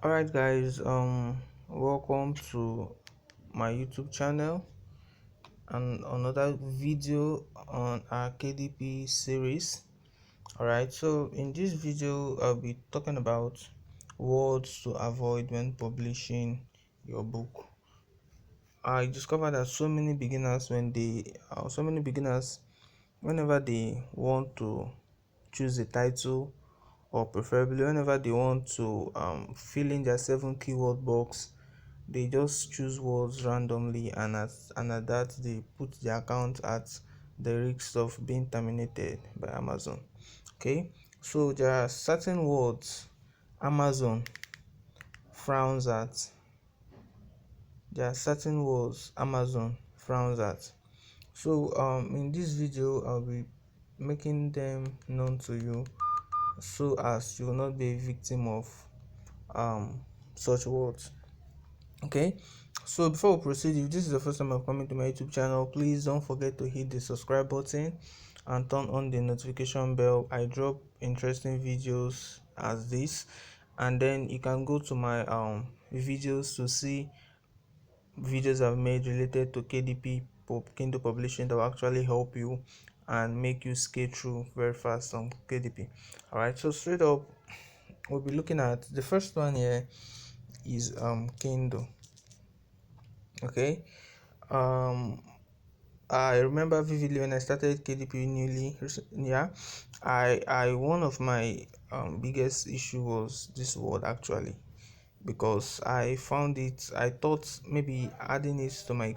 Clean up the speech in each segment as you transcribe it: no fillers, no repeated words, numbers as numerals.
Alright guys, welcome to my YouTube channel and another video on our KDP series. Alright, so in this video I'll be talking about words to avoid when publishing your book. I discovered that so many beginners whenever they want to choose a title, or preferably whenever they want to fill in their 7 keyword box, they just choose words randomly, and at that they put the account at the risk of being terminated by Amazon. Okay, so there are certain words Amazon frowns at. So in this video I'll be making them known to you so as you will not be a victim of such words. Okay, so before we proceed, if this is the first time I'm coming to my YouTube channel, please don't forget to hit the subscribe button and turn on the notification bell. I drop interesting videos as this, and then you can go to my videos to see videos I've made related to KDP Kindle publishing that will actually help you and make you skate through very fast on KDP. Alright, so straight up we'll be looking at the first one here is Kindle. Okay, I remember vividly when I started KDP newly. Yeah, I one of my biggest issue was this word actually, because I found it. I thought maybe adding it to my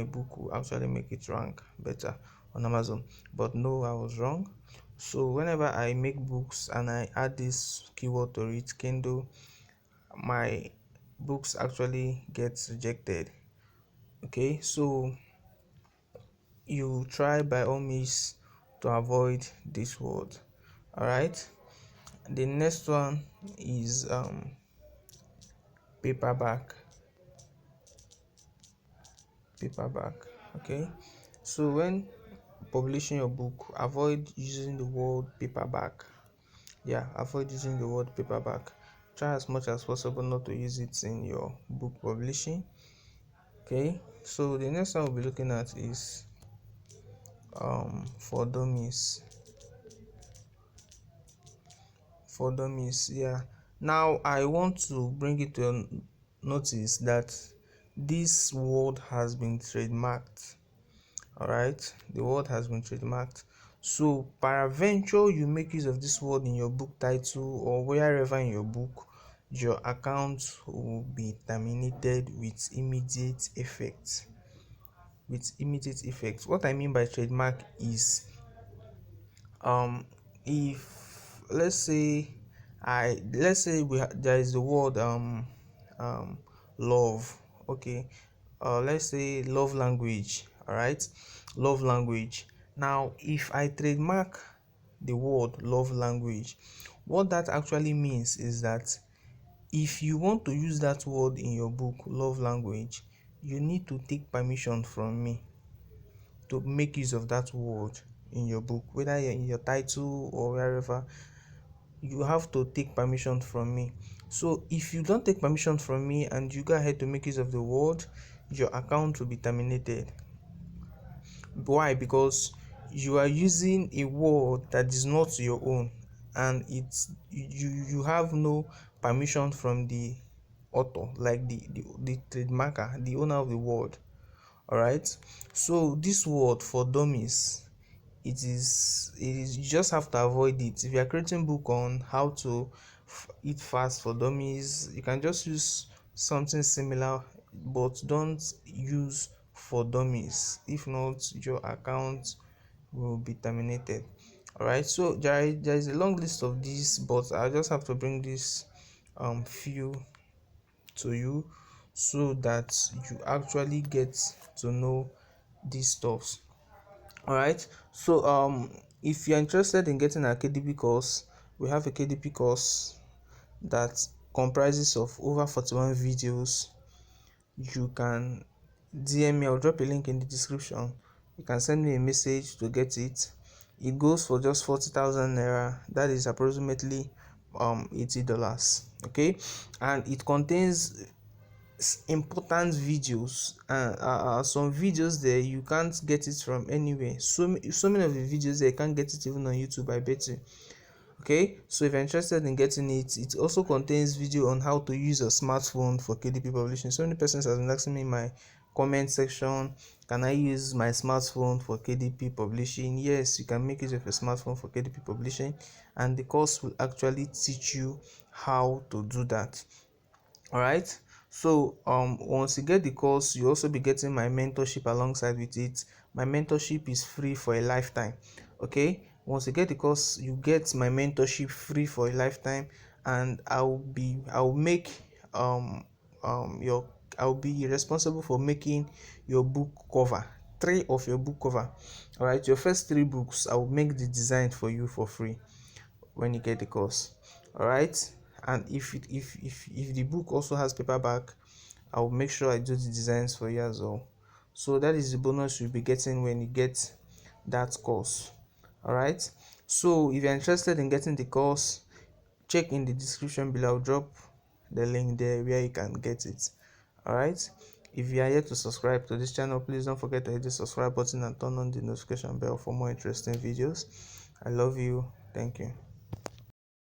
book will actually make it rank better on Amazon, but no, I was wrong. So whenever I make books and I add this keyword to it, Kindle, my books actually gets rejected. Okay, so you try by all means to avoid this word. All right, the next one is paperback. Okay, so when publishing your book, avoid using the word paperback. Avoid using the word paperback. Try as much as possible not to use it in your book publishing. Okay, so the next one we'll be looking at is for dummies. Now I want to bring it to notice that this word has been trademarked. All right, the word has been trademarked. So peradventure you make use of this word in your book title or wherever in your book, your account will be terminated with immediate effect. What I mean by trademark is if let's say there is the word um love. Okay, let's say love language. All right, love language. Now if I trademark the word love language, what that actually means is that if you want to use that word in your book love language, you need to take permission from me to make use of that word in your book, whether you're in your title or wherever. You have to take permission from me. So if you don't take permission from me and you go ahead to make use of the word, your account will be terminated. Why? Because you are using a word that is not your own, and you have no permission from the author, like the trademarker, the owner of the word. All right, so this word for dummies, it is you just have to avoid it. If you are creating book on how to eat fast for dummies, you can just use something similar, but don't use for dummies. If not, your account will be terminated. All right, so there is a long list of these, but I just have to bring this few to you so that you actually get to know these stuffs. All right, so if you're interested in getting a KDP course, we have a KDP course that comprises of over 41 videos. You can DM me. I'll drop a link in the description. You can send me a message to get it. It goes for just 40,000 naira. That is approximately $80. Okay, and it contains important videos, and some videos there you can't get it from anywhere. So many of the videos there you can't get it even on YouTube, I bet you. Okay, so if you're interested in getting it, it also contains video on how to use a smartphone for KDP publishing. So many persons have been asking me in my comment section, can I use my smartphone for KDP publishing? Yes, you can make use of a smartphone for KDP publishing, and the course will actually teach you how to do that. All right, so once you get the course, you also be getting my mentorship alongside with it. My mentorship is free for a lifetime. Okay, once you get the course, you get my mentorship free for a lifetime, and I'll make your I'll be responsible for making your book cover, three of your book cover. All right, your first three books I will make the design for you for free when you get the course. All right, and if the book also has paperback, I'll make sure I do the designs for you as well. So that is the bonus you'll be getting when you get that course. All right, so if you're interested in getting the course, check in the description below. I'll drop the link there where you can get it. All right, if you are yet to subscribe to this channel, please don't forget to hit the subscribe button and turn on the notification bell for more interesting videos. I love you. Thank you.